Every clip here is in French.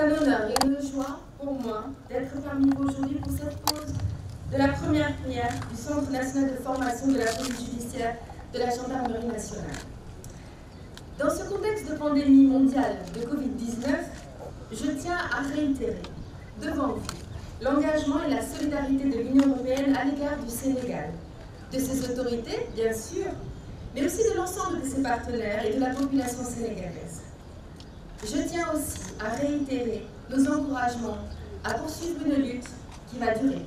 un honneur et une joie pour moi d'être parmi vous aujourd'hui pour cette pause de la première prière du Centre national de formation de la police judiciaire de la gendarmerie nationale. Dans ce contexte de pandémie mondiale de Covid-19, je tiens à réitérer devant vous l'engagement et la solidarité de l'Union européenne à l'égard du Sénégal, de ses autorités, bien sûr, mais aussi de l'ensemble de ses partenaires et de la population sénégalaise. Je tiens aussi à réitérer nos encouragements à poursuivre une lutte qui va durer.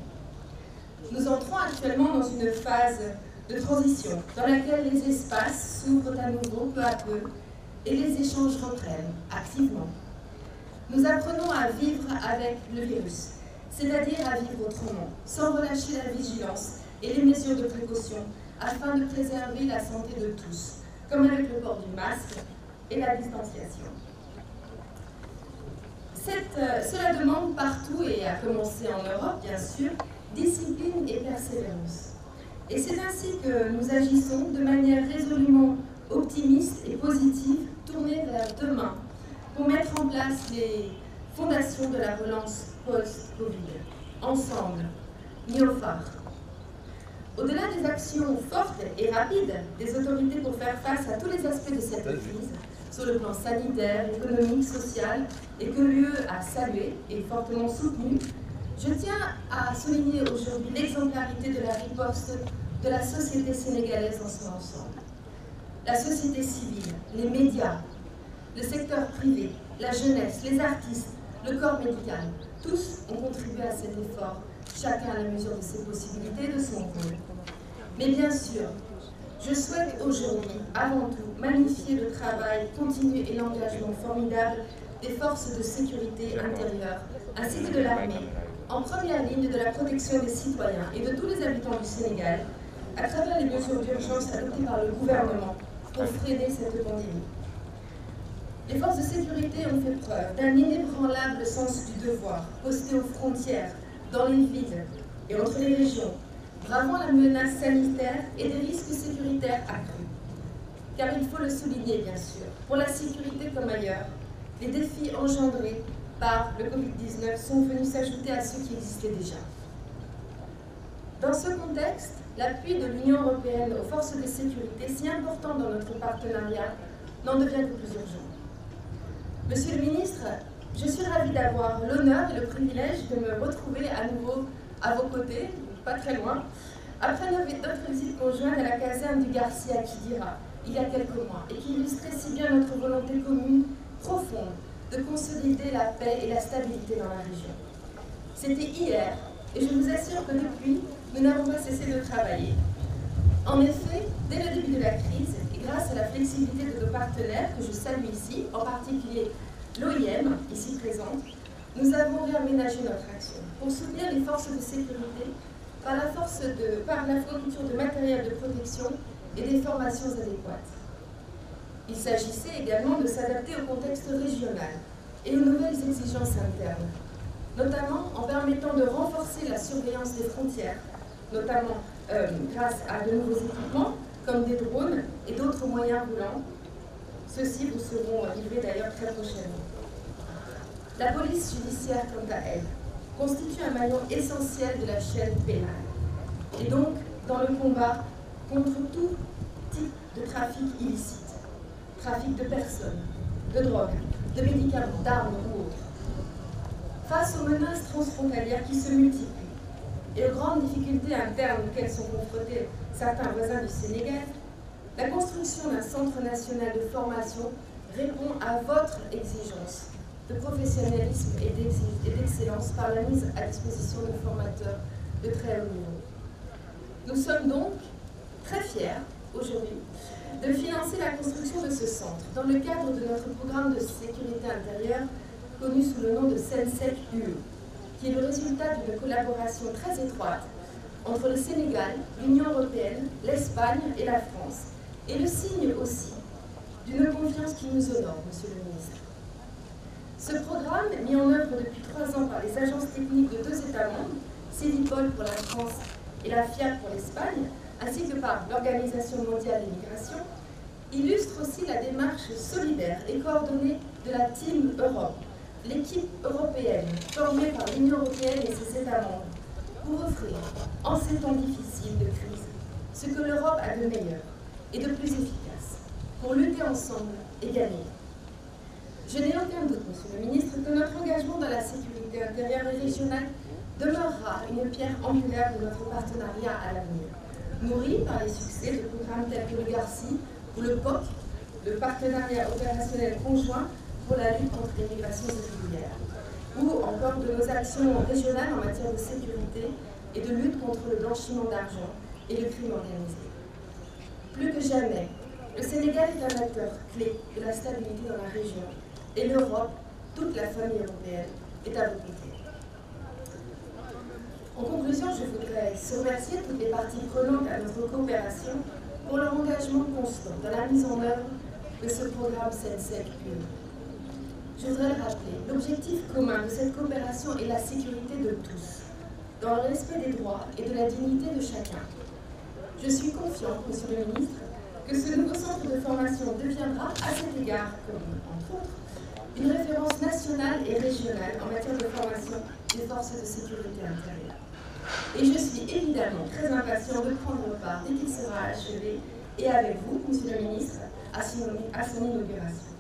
Nous entrons actuellement dans une phase de transition dans laquelle les espaces s'ouvrent à nouveau peu à peu et les échanges reprennent activement. Nous apprenons à vivre avec le virus, c'est-à-dire à vivre autrement, sans relâcher la vigilance et les mesures de précaution afin de préserver la santé de tous, comme avec le port du masque et la distanciation. Cela demande partout, et à commencer en Europe bien sûr, discipline et persévérance. Et c'est ainsi que nous agissons de manière résolument optimiste et positive, tournée vers demain, pour mettre en place les fondations de la relance post-Covid, ensemble, mis au phare. Au-delà des actions fortes et rapides des autorités pour faire face à tous les aspects de cette crise, sur le plan sanitaire, économique, social, et que l'UE a salué et fortement soutenu, je tiens à souligner aujourd'hui l'exemplarité de la riposte de la société sénégalaise dans son ensemble. La société civile, les médias, le secteur privé, la jeunesse, les artistes, le corps médical, tous ont contribué à cet effort, chacun à la mesure de ses possibilités et de son rôle. Mais bien sûr, je souhaite aujourd'hui, avant tout, magnifier le travail continu et l'engagement formidable des forces de sécurité intérieure, ainsi que de l'armée, en première ligne de la protection des citoyens et de tous les habitants du Sénégal, à travers les mesures d'urgence adoptées par le gouvernement pour freiner cette pandémie. Les forces de sécurité ont fait preuve d'un inébranlable sens du devoir, posté aux frontières, dans les villes et entre les régions, bravant la menace sanitaire et des risques sécuritaires accrus. Car il faut le souligner, bien sûr, pour la sécurité comme ailleurs, les défis engendrés par le Covid-19 sont venus s'ajouter à ceux qui existaient déjà. Dans ce contexte, l'appui de l'Union européenne aux forces de sécurité, si important dans notre partenariat, n'en devient que plus urgent. Monsieur le ministre, je suis ravie d'avoir l'honneur et le privilège de me retrouver à nouveau à vos côtés, pas très loin, après notre visite conjointe à la caserne du Garcia Kidira, il y a quelques mois, et qui illustrait si bien notre volonté commune, profonde, de consolider la paix et la stabilité dans la région. C'était hier, et je vous assure que depuis, nous n'avons pas cessé de travailler. En effet, dès le début de la crise, et grâce à la flexibilité de nos partenaires, que je salue ici, en particulier l'OIM, ici présente, nous avons réaménagé notre action pour soutenir les forces de sécurité par la fourniture de matériel de protection et des formations adéquates. Il s'agissait également de s'adapter au contexte régional et aux nouvelles exigences internes, notamment en permettant de renforcer la surveillance des frontières, notamment grâce à de nouveaux équipements comme des drones et d'autres moyens roulants. Ceux-ci vous seront livrés d'ailleurs très prochainement. La police judiciaire, quant à elle, constitue un maillon essentiel de la chaîne pénale et donc dans le combat contre tout type de trafic illicite, trafic de personnes, de drogue, de médicaments, d'armes ou autres. Face aux menaces transfrontalières qui se multiplient et aux grandes difficultés internes auxquelles sont confrontés certains voisins du Sénégal, la construction d'un centre national de formation répond à votre exigence de professionnalisme et d'excellence par la mise à disposition de formateurs de très haut niveau. Nous sommes donc très fiers aujourd'hui de financer la construction de ce centre dans le cadre de notre programme de sécurité intérieure connu sous le nom de SENSEC-UE, qui est le résultat d'une collaboration très étroite entre le Sénégal, l'Union européenne, l'Espagne et la France, et le signe aussi d'une confiance qui nous honore, Monsieur le ministre. Ce programme, mis en œuvre depuis 3 ans par les agences techniques de 2 États membres, CEVIPOL pour la France et la FIAC pour l'Espagne, ainsi que par l'Organisation mondiale des migrations, illustre aussi la démarche solidaire et coordonnée de la Team Europe l'équipe européenne formée par l'Union européenne et ses États membres pour offrir, en ces temps difficiles de crise, ce que l'Europe a de meilleur et de plus efficace pour lutter ensemble et gagner. Je n'ai aucun doute, Monsieur le Ministre, que notre engagement dans la sécurité intérieure et régionale demeurera une pierre angulaire de notre partenariat à l'avenir, nourri par les succès de programmes tels que le GARCI ou le POC, le partenariat opérationnel conjoint pour la lutte contre les migrations irrégulières, ou encore de nos actions régionales en matière de sécurité et de lutte contre le blanchiment d'argent et le crime organisé. Plus que jamais, le Sénégal est un acteur clé de la stabilité dans la région et l'Europe, toute la famille européenne, est à vos côtés. En conclusion, je voudrais remercier toutes les parties prenantes à notre coopération pour leur engagement constant dans la mise en œuvre de ce programme SENSEC-UE. Je voudrais le rappeler, l'objectif commun de cette coopération est la sécurité de tous, dans le respect des droits et de la dignité de chacun. Je suis confiante, Monsieur le Ministre, que ce nouveau centre de formation deviendra, à cet égard, comme entre autres, une référence nationale et régionale en matière de formation des forces de sécurité intérieure. Et je suis évidemment très impatient de prendre part, dès qu'il sera achevé, et avec vous, Monsieur le Ministre, à son inauguration.